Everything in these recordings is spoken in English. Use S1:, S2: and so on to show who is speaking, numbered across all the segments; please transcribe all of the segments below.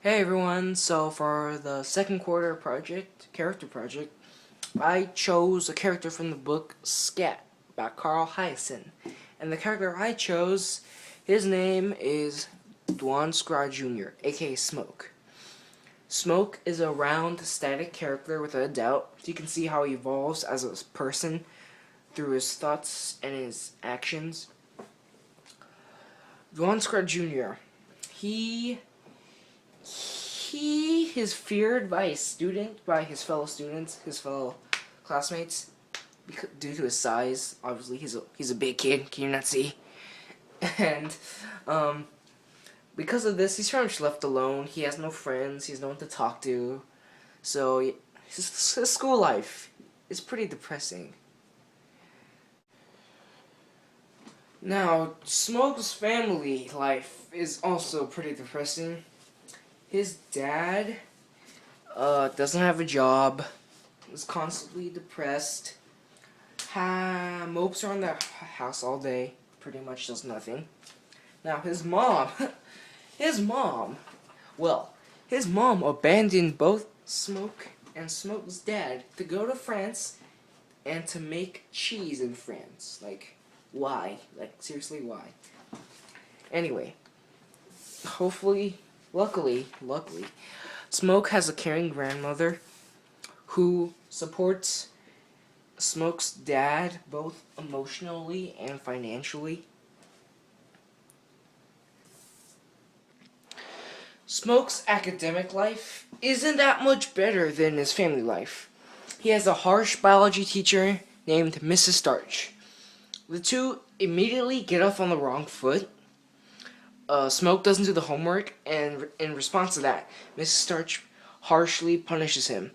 S1: Hey everyone, so for the second quarter character project, I chose a character from the book Scat by Carl Hyacin. And the character I chose, his name is Dwan Scry Jr., aka Smoke. Smoke is a round, static character without a doubt. You can see how he evolves as a person through his thoughts and his actions. Dwan Scry Jr., he he is feared by his fellow students, his fellow classmates, due to his size. Obviously, he's a big kid. Can you not see? And um, because of this, he's pretty much left alone. He has no friends. He has no one to talk to. So his school life is pretty depressing. Now, Smoke's family life is also pretty depressing. His dad doesn't have a job, is constantly depressed, mopes around the house all day, pretty much does nothing. Now his mom, his mom, well, his mom abandoned both Smoke and Smoke's dad to go to France and to make cheese in France. Like, why? Like, seriously, why? Anyway, hopefully, luckily, Smoke has a caring grandmother who supports Smoke's dad both emotionally and financially. Smoke's academic life isn't that much better than his family life. He has a harsh biology teacher named Mrs. Starch. The two immediately get off on the wrong foot. Smoke doesn't do the homework, and in response to that, Mrs. Starch harshly punishes him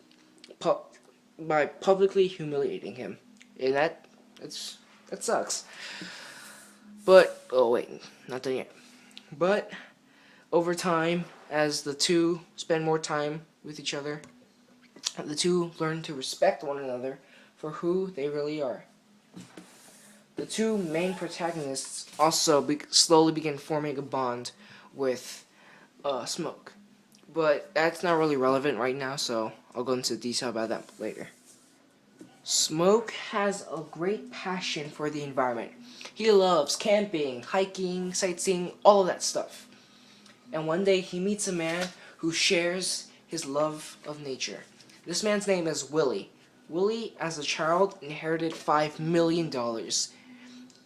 S1: by publicly humiliating him. And that sucks. But, oh wait, not done yet. But, over time, as the two spend more time with each other, the two learn to respect one another for who they really are. The two main protagonists also slowly begin forming a bond with Smoke. But that's not really relevant right now, so I'll go into detail about that later. Smoke has a great passion for the environment. He loves camping, hiking, sightseeing, all of that stuff. And one day he meets a man who shares his love of nature. This man's name is Willie. Willie, as a child, inherited $5 million.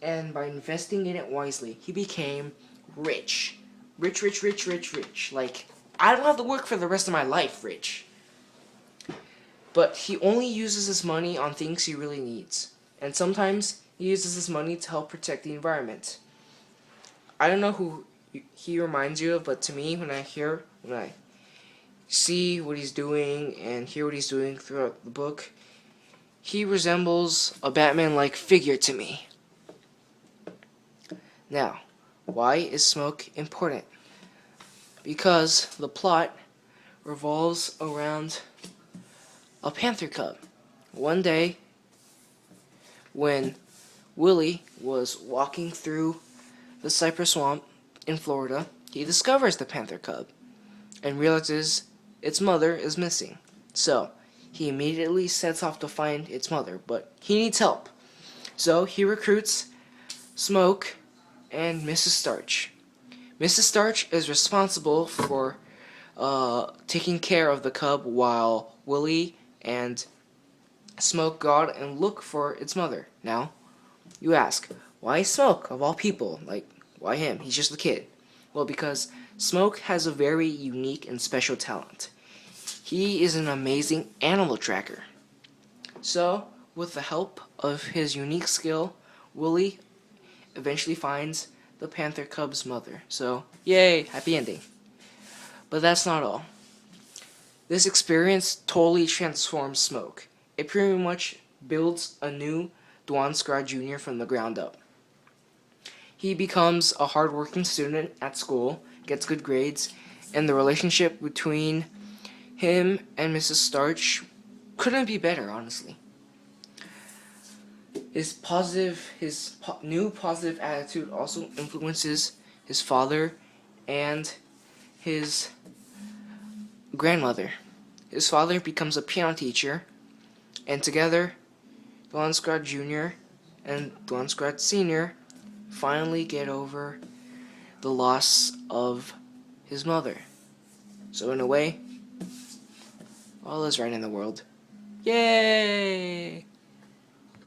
S1: And by investing in it wisely, he became rich. Rich, rich, rich, rich, rich. Like, I don't have to work for the rest of my life, rich. But he only uses his money on things he really needs. And sometimes he uses his money to help protect the environment. I don't know who he reminds you of, but to me, when I see what he's doing and hear what he's doing throughout the book, he resembles a Batman-like figure to me. Now, why is Smoke important? Because the plot revolves around a panther cub. One day, when Willie was walking through the cypress swamp in Florida, he discovers the panther cub and realizes its mother is missing. So, he immediately sets off to find its mother, but he needs help. So, he recruits Smoke and Mrs. Starch. Mrs. Starch is responsible for taking care of the cub while Willie and Smoke go out and look for its mother. Now, you ask, why Smoke, of all people? Like, why him? He's just a kid. Well, because Smoke has a very unique and special talent. He is an amazing animal tracker. So, with the help of his unique skill, Willie eventually finds the panther cub's mother. So, yay, happy ending. But that's not all. This experience totally transforms Smoke. It pretty much builds a new Dwan Scry Jr. from the ground up. He becomes a hardworking student at school, gets good grades, and the relationship between him and Mrs. Starch couldn't be better, honestly. His new positive attitude also influences his father and his grandmother. His father becomes a piano teacher, and together, Dwan Scrod Jr. and Dwan Scrod Sr. finally get over the loss of his mother. So in a way, all is right in the world. Yay!